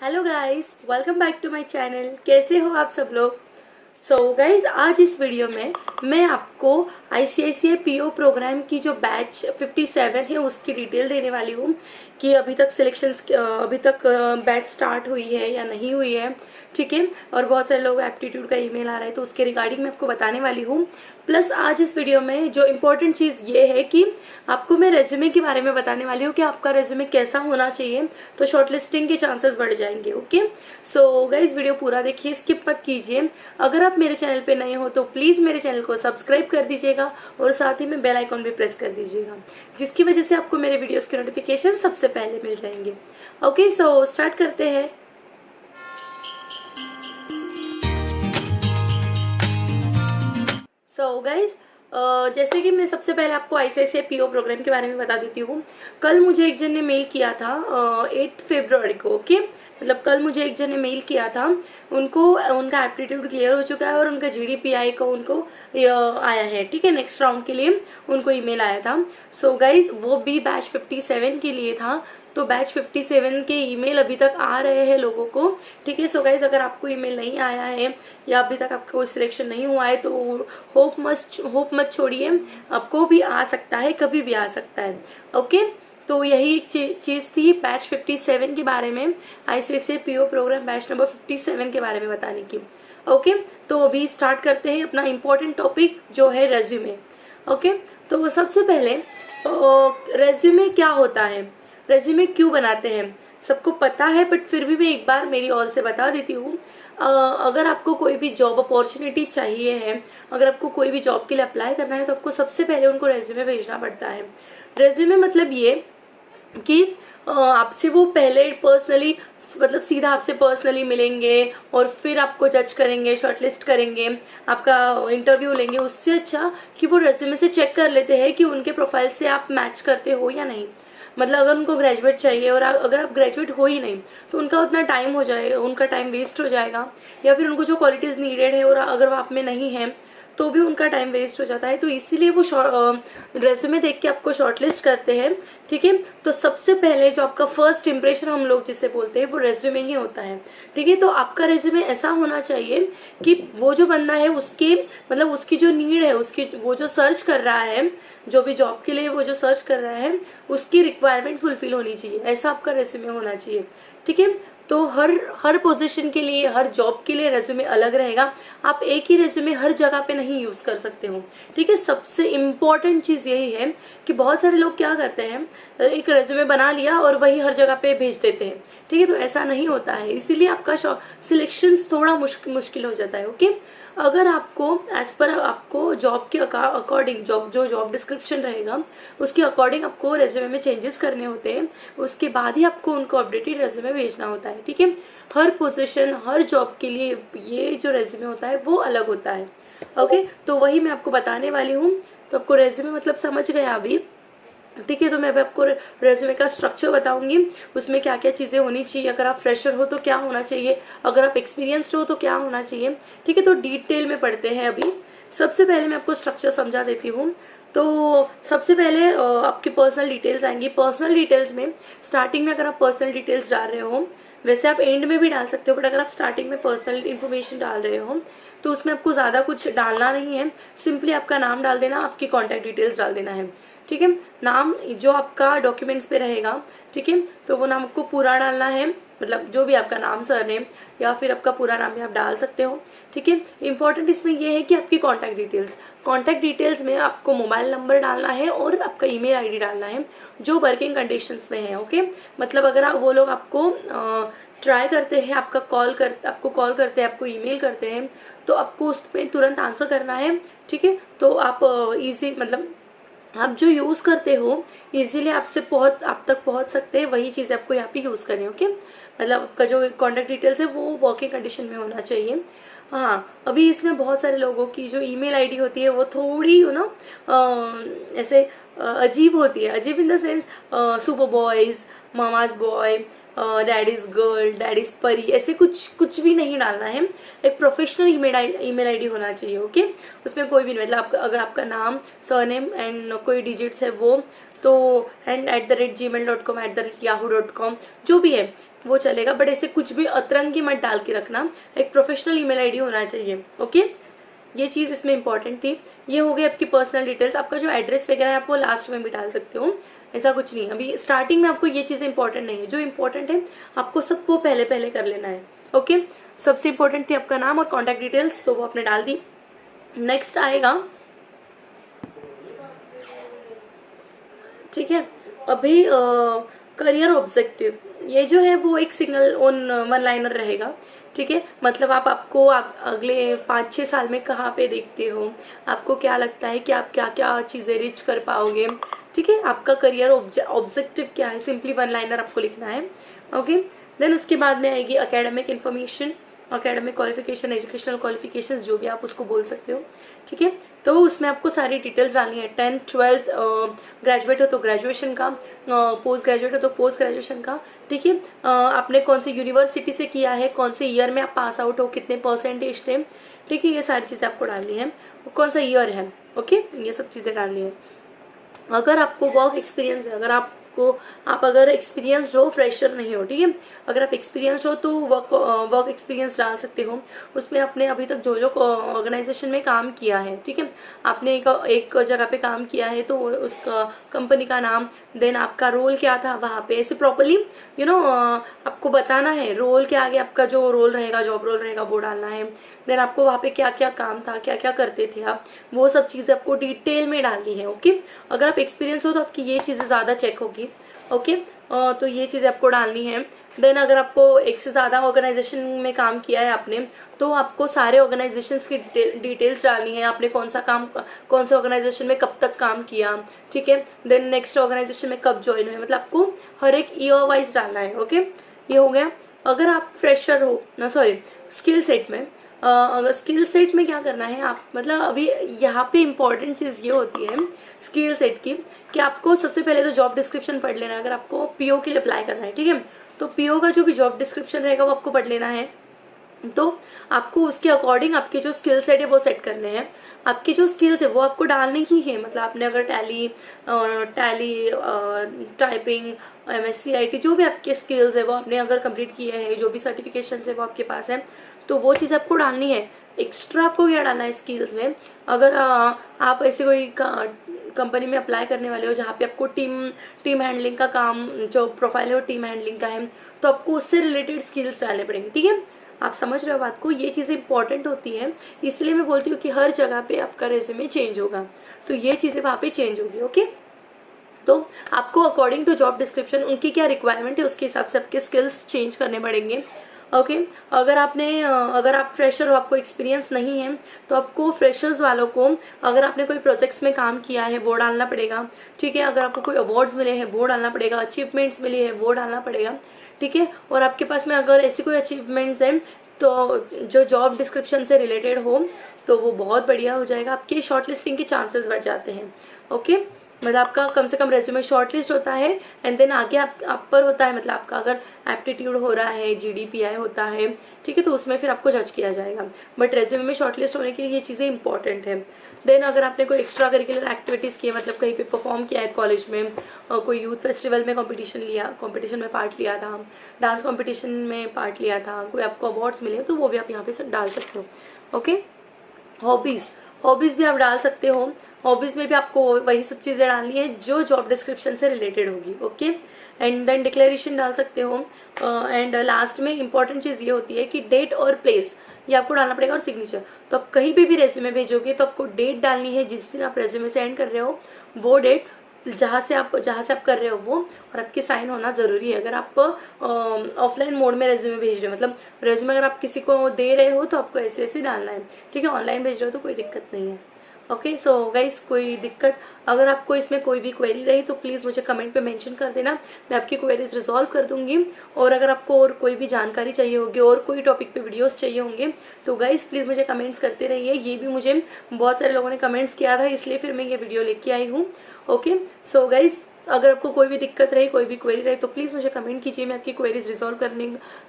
Hello guys, welcome back to my channel. कैसे हो आप सब लोग? सो गाइस, आज इस वीडियो में मैं आपको आईसीआईसीआई पीओ प्रोग्राम की जो बैच 57 है उसकी डिटेल देने वाली हूँ कि अभी तक बैच स्टार्ट हुई है या नहीं हुई है। ठीक है, और बहुत सारे लोग एप्टीट्यूड का ईमेल आ रहा है तो उसके रिगार्डिंग मैं आपको बताने वाली हूँ। प्लस आज इस वीडियो में जो इम्पोर्टेंट चीज़ ये है कि आपको मैं रेज्यूमे के बारे में बताने वाली हूँ कि आपका रेज्यूमे कैसा होना चाहिए, तो शॉर्टलिस्टिंग के चांसेस बढ़ जाएंगे। ओके, सो गाइस वीडियो पूरा देखिए, स्किप मत कीजिए। अगर आप मेरे चैनल पे नए हो तो प्लीज़ मेरे चैनल को सब्सक्राइब कर दीजिएगा और साथ ही में बेल आइकॉन भी प्रेस कर दीजिएगा, जिसकी वजह से आपको मेरे वीडियोस के नोटिफिकेशन सबसे पहले मिल जाएंगे। ओके, सो स्टार्ट करते हैं। सो गाइज, जैसे कि मैं सबसे पहले आपको आईसीआईसीआई पीओ प्रोग्राम के बारे में बता देती हूँ। कल मुझे एक जन ने मेल किया था 8 फरवरी को। ओके, मतलब कल मुझे एक जन ने मेल किया था, उनको उनका एप्टीट्यूड क्लियर हो चुका है और उनका जीडीपीआई को उनको आया है। ठीक है, नेक्स्ट राउंड के लिए उनको ईमेल आया था। सो गाइज, वो भी बैच 57 के लिए था, तो बैच 57 के ईमेल अभी तक आ रहे हैं लोगों को। ठीक है, सो गाइज अगर आपको ईमेल नहीं आया है या अभी तक आपका कोई सिलेक्शन नहीं हुआ है तो होप मत छोड़िए, आपको भी आ सकता है, कभी भी आ सकता है। ओके, तो यही एक चीज़ थी बैच 57 के बारे में, ICICI PO programme batch number 57 के बारे में बताने की। ओके, तो अभी स्टार्ट करते हैं अपना इम्पोर्टेंट टॉपिक जो है रेज्यूमे। ओके, तो सबसे पहले रेज्यूमे क्या होता है, रेज्यूमे क्यों बनाते हैं, सबको पता है, बट फिर भी मैं एक बार मेरी ओर से बता देती हूँ। अगर आपको कोई भी जॉब अपॉर्चुनिटी चाहिए है, अगर आपको कोई भी जॉब के लिए अप्लाई करना है तो आपको सबसे पहले उनको रेज्यूमे भेजना पड़ता है। रेज्यूमे मतलब ये कि आपसे वो पहले पर्सनली, मतलब सीधा आपसे पर्सनली मिलेंगे और फिर आपको जज करेंगे, शॉर्टलिस्ट करेंगे, आपका इंटरव्यू लेंगे। उससे अच्छा कि वो रेज्यूमे से चेक कर लेते हैं कि उनके प्रोफाइल से आप मैच करते हो या नहीं। मतलब अगर उनको ग्रेजुएट चाहिए और अगर आप ग्रेजुएट हो ही नहीं तो उनका उतना टाइम हो जाएगा, उनका टाइम वेस्ट हो जाएगा, या फिर उनको जो क्वालिटीज़ नीडेड है और अगर वो आप में नहीं है तो भी उनका टाइम वेस्ट हो जाता है। तो इसीलिए वो रेज्यूमे देख के आपको शॉर्टलिस्ट करते हैं। ठीक है, तो सबसे पहले जो आपका फर्स्ट इंप्रेशन हम लोग जिसे बोलते हैं वो रेज्यूमे ही होता है। ठीक है, तो आपका रेज्यूमे ऐसा होना चाहिए कि वो जो बंदा है उसके, मतलब उसकी जो नीड है, उसकी वो जो सर्च कर रहा है, जो भी जॉब के लिए वो जो सर्च कर रहा है उसकी रिक्वायरमेंट फुलफिल होनी चाहिए, ऐसा आपका रेज्यूमे होना चाहिए। ठीक है, तो हर पोजीशन के लिए, हर जॉब के लिए रेज्यूमे अलग रहेगा। आप एक ही रेज्यूमे हर जगह पे नहीं यूज कर सकते हो। ठीक है, सबसे इम्पोर्टेंट चीज यही है कि बहुत सारे लोग क्या करते हैं, एक रेज्यूमे बना लिया और वही हर जगह पे भेज देते हैं। ठीक है, तो ऐसा नहीं होता है, इसीलिए आपका सिलेक्शन थोड़ा मुश्किल हो जाता है। ओके, अगर आपको एज पर आपको जॉब के अकॉर्डिंग, जॉब डिस्क्रिप्शन रहेगा उसके अकॉर्डिंग आपको रेज्यूमे में चेंजेस करने होते हैं, उसके बाद ही आपको उनको अपडेटेड रेज्यूमे भेजना होता है। ठीक है, हर पोजीशन, हर जॉब के लिए ये जो रेज्यूमे होता है वो अलग होता है। ओके, तो वही मैं आपको बताने वाली हूँ। तो आपको रेज्यूमे मतलब समझ गया अभी? ठीक है, तो मैं अभी आपको रेज्यूमे का स्ट्रक्चर बताऊंगी, उसमें क्या क्या चीज़ें होनी चाहिए, अगर आप फ्रेशर हो तो क्या होना चाहिए, अगर आप एक्सपीरियंस्ड हो तो क्या होना चाहिए। ठीक है, तो डिटेल में पढ़ते हैं अभी। सबसे पहले मैं आपको स्ट्रक्चर समझा देती हूँ। तो सबसे पहले आपकी पर्सनल डिटेल्स आएंगी। पर्सनल डिटेल्स में स्टार्टिंग में अगर आप पर्सनल डिटेल्स डाल रहे हो, वैसे आप एंड में भी डाल सकते हो, बट अगर आप स्टार्टिंग में पर्सनल इन्फॉर्मेशन डाल रहे हो तो उसमें आपको ज़्यादा कुछ डालना नहीं है, सिंपली आपका नाम डाल देना, आपकी कॉन्टैक्ट डिटेल्स डाल देना है। ठीक है, नाम जो आपका डॉक्यूमेंट्स पे रहेगा, ठीक है, तो वो नाम आपको पूरा डालना है, मतलब जो भी आपका नाम, सरनेम या फिर आपका पूरा नाम भी आप डाल सकते हो। ठीक है, इंपॉर्टेंट इसमें ये है कि आपकी कॉन्टैक्ट डिटेल्स में आपको मोबाइल नंबर डालना है और आपका ईमेल आईडी डालना है जो वर्किंग कंडीशंस में है। ओके, मतलब अगर वो लोग आपको ट्राई करते हैं, आपको कॉल करते हैं, आपको ईमेल करते हैं, तो आपको उस पर तुरंत आंसर करना है। ठीक है, तो आप इजी, मतलब आप जो यूज़ करते हो इजीली आप तक पहुंच सकते हैं, वही चीज़ आपको यहाँ पे यूज़ करनी है। ओके, मतलब आपका जो कॉन्टैक्ट डिटेल्स है वो वर्किंग कंडीशन में होना चाहिए। हाँ, अभी इसमें बहुत सारे लोगों की जो ईमेल आईडी होती है वो थोड़ी ऐसे अजीब होती है, अजीब in the sense super boys, mama's boy, daddies girl, daddies परी, ऐसे कुछ भी नहीं डालना है। एक प्रोफेशनल ईमेल आईडी होना चाहिए। ओके, उसमें कोई भी नहीं, मतलब अगर आपका नाम, सरनेम एंड कोई डिजिट्स है वो, तो एंड @gmail.com, @yahoo.com, जो भी है वो चलेगा, बट ऐसे कुछ भी अतरंगी मत डाल के रखना, एक प्रोफेशनल ईमेल आईडी होना चाहिए। ओके, ये चीज़ इसमें इंपॉर्टेंट थी। ये हो गई आपकी पर्सनल डिटेल्स। आपका जो एड्रेस वगैरह है आप वो लास्ट में भी डाल सकते हो, ऐसा कुछ नहीं। अभी स्टार्टिंग में आपको ये चीज़ें इंपॉर्टेंट नहीं है, जो इंपॉर्टेंट है आपको सबको पहले पहले कर लेना है। ओके, सबसे इंपॉर्टेंट थी आपका नाम और कॉन्टैक्ट डिटेल्स, तो वो आपने डाल दी। नेक्स्ट आएगा, ठीक है, अभी करियर ऑब्जेक्टिव, ये जो है वो एक सिंगल वन लाइनर रहेगा। ठीक है, मतलब आप अगले 5-6 साल में कहाँ पे देखते हो, आपको क्या लगता है कि आप क्या क्या चीज़ें रीच कर पाओगे। ठीक है, आपका करियर ऑब्जेक्टिव क्या है, सिंपली वन लाइनर आपको लिखना है। ओके, देन उसके बाद में आएगी academic information, academic qualification, educational qualification, जो भी आप उसको बोल सकते हो। ठीक है, तो उसमें आपको सारी डिटेल्स डालनी है। 10th 12th, ग्रेजुएट हो तो ग्रेजुएशन का, पोस्ट ग्रेजुएट हो तो पोस्ट ग्रेजुएशन का। ठीक है, आपने कौन सी यूनिवर्सिटी से किया है, कौन से ईयर में आप पास आउट हो, कितने परसेंटेज थे। ठीक है, ये सारी चीज़ें आपको डालनी है, कौन सा ईयर है। ओके, ये सब चीज़ें डालनी है। अगर आपको वर्क एक्सपीरियंस है, आप अगर एक्सपीरियंसड हो, फ्रेशर नहीं हो, ठीक है, अगर आप एक्सपीरियंसड हो तो वर्क एक्सपीरियंस डाल सकते हो। उसमें आपने अभी तक जो जो ऑर्गेनाइजेशन में काम किया है, ठीक है, आपने एक जगह पे काम किया है तो उसका कंपनी का नाम, देन आपका रोल क्या था वहाँ पे, ऐसे प्रॉपरली आपको बताना है। रोल के आगे आपका जो रोल रहेगा, जॉब रोल रहेगा, वो डालना है। देन आपको वहाँ पे क्या क्या काम था, क्या क्या करते थे आप, वो सब चीज़ें आपको डिटेल में डालनी है। ओके, अगर आप एक्सपीरियंस हो तो आपकी ये चीज़ें ज़्यादा चेक होगी। ओके, तो ये चीज़ें आपको डालनी है। देन अगर आपको एक से ज़्यादा ऑर्गेनाइजेशन में काम किया है आपने, तो आपको सारे ऑर्गेनाइजेशंस की डिटेल्स डालनी है। आपने कौन से ऑर्गेनाइजेशन में कब तक काम किया, ठीक है, देन नेक्स्ट ऑर्गेनाइजेशन में कब ज्वाइन हुए, मतलब आपको हर एक ईयर वाइज डालना है। ओके, ये हो गया। अगर आप फ्रेशर हो ना, सॉरी, स्किल सेट में, अगर स्किल सेट में क्या करना है आप, मतलब अभी यहाँ पे इम्पॉर्टेंट चीज़ ये होती है स्किल सेट की, कि आपको सबसे पहले तो जॉब डिस्क्रिप्शन पढ़ लेना है। अगर आपको पीओ के लिए अप्लाई करना है, ठीक है, तो पीओ का जो भी जॉब डिस्क्रिप्शन रहेगा वो आपको पढ़ लेना है। तो आपको उसके अकॉर्डिंग आपके जो स्किल सेट है वो सेट करने हैं। आपकी जो स्किल्स है वो आपको डालनी ही है। मतलब आपने अगर टैली टाइपिंग, एमएससी आईटी, जो भी आपके स्किल्स है वो आपने अगर कंप्लीट किए हैं, जो भी सर्टिफिकेशन है वो आपके पास है, तो वो चीज़ आपको डालनी है। एक्स्ट्रा आपको क्या डालना है स्किल्स में, अगर आप ऐसे कोई कंपनी में अप्लाई करने वाले हो जहाँ पे आपको टीम हैंडलिंग का काम, जो प्रोफाइल है वो टीम हैंडलिंग का है, तो आपको उससे रिलेटेड स्किल्स डालने पड़ेंगे। ठीक है, आप समझ रहे हो बात को, ये चीज़ें इंपॉर्टेंट होती है। इसलिए मैं बोलती हूँ कि हर जगह पे आपका रेज्यूमे चेंज होगा, तो ये चीज़ें वहाँ पे चेंज होगी। ओके, तो आपको अकॉर्डिंग टू जॉब डिस्क्रिप्शन उनकी क्या रिक्वायरमेंट है उसके हिसाब से आपके स्किल्स चेंज करने पड़ेंगे। ओके, अगर आप फ्रेशर हो, आपको एक्सपीरियंस नहीं है, तो आपको फ्रेशर्स वालों को, अगर आपने कोई प्रोजेक्ट्स में काम किया है वो डालना पड़ेगा। ठीक है, अगर आपको कोई अवार्ड्स मिले हैं वो डालना पड़ेगा, अचीवमेंट्स मिली है वो डालना पड़ेगा। ठीक है, और आपके पास में अगर ऐसी कोई अचीवमेंट्स हैं तो जो जॉब डिस्क्रिप्शन से रिलेटेड हो, तो वो बहुत बढ़िया हो जाएगा, आपके शॉर्टलिस्टिंग के चांसेस बढ़ जाते हैं। ओके, मतलब आपका कम से कम रेज्यूमे शॉर्टलिस्ट होता है, एंड देन आगे आप पर होता है, मतलब आपका अगर एप्टीट्यूड हो रहा है, जीडीपीआई होता है, ठीक है, तो उसमें फिर आपको जज किया जाएगा। बट रेज्यूमे में शॉर्टलिस्ट होने के लिए ये चीज़ें इंपॉर्टेंट है। देन अगर आपने कोई एक्स्ट्रा करिकुलर एक्टिविटीज़ की है, मतलब कहीं पे परफॉर्म किया है कॉलेज में, कोई यूथ फेस्टिवल में कॉम्पिटिशन में पार्ट लिया था, डांस कॉम्पिटिशन में पार्ट लिया था, कोई आपको अवार्ड्स मिले, तो वो भी आप यहाँ पे डाल सकते हो। ओके, हॉबीज़ भी आप डाल सकते हो। हॉबीज़ में भी आपको वही सब चीज़ें डालनी है जो जॉब डिस्क्रिप्शन से रिलेटेड होगी। ओके, एंड देन डिक्लेरेशन डाल सकते हो। एंड लास्ट में इंपॉर्टेंट चीज़ ये होती है कि डेट और प्लेस, ये आपको डालना पड़ेगा, और सिग्नेचर। तो आप कहीं पे भी रेज्यूमे भेजोगे तो आपको डेट डालनी है, जिस दिन आप रेज्यूमे सेंड कर रहे हो वो डेट, जहाँ से आप कर रहे हो वो, और आपकी साइन होना ज़रूरी है। अगर आप ऑफलाइन मोड में रेज्यूमे भेज रहे हो, मतलब रेज्यूमे अगर आप किसी को दे रहे हो तो आपको ऐसे ऐसे डालना है। ठीक है, ऑनलाइन भेज रहे हो तो कोई दिक्कत नहीं है। ओके, सो गाइस, कोई दिक्कत, अगर आपको इसमें कोई भी क्वेरी रही तो प्लीज़ मुझे कमेंट पे मेंशन कर देना, मैं आपकी क्वेरीज रिजॉल्व कर दूंगी। और अगर आपको और कोई भी जानकारी चाहिए होगी और कोई टॉपिक पे वीडियोस चाहिए होंगे तो गाइस प्लीज़ मुझे कमेंट्स करते रहिए। ये भी मुझे बहुत सारे लोगों ने कमेंट्स किया था, इसलिए फिर मैं ये वीडियो लेके आई हूँ। ओके, सो गाइस, अगर आपको कोई भी दिक्कत रही, कोई भी क्वेरी रही, तो प्लीज़ मुझे कमेंट कीजिए, मैं आपकी क्वेरीज रिजॉल्व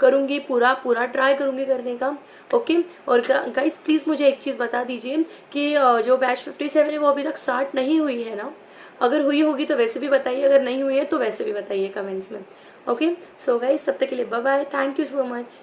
करूँगी, पूरा ट्राई करूँगी करने का। ओके, और गाइस प्लीज़ मुझे एक चीज़ बता दीजिए कि जो बैच 57 है वो अभी तक स्टार्ट नहीं हुई है ना? अगर हुई होगी तो वैसे भी बताइए, अगर नहीं हुई है तो वैसे भी बताइए कमेंट्स में। ओके, सो गाइस तब तक के लिए bye bye, thank you so much.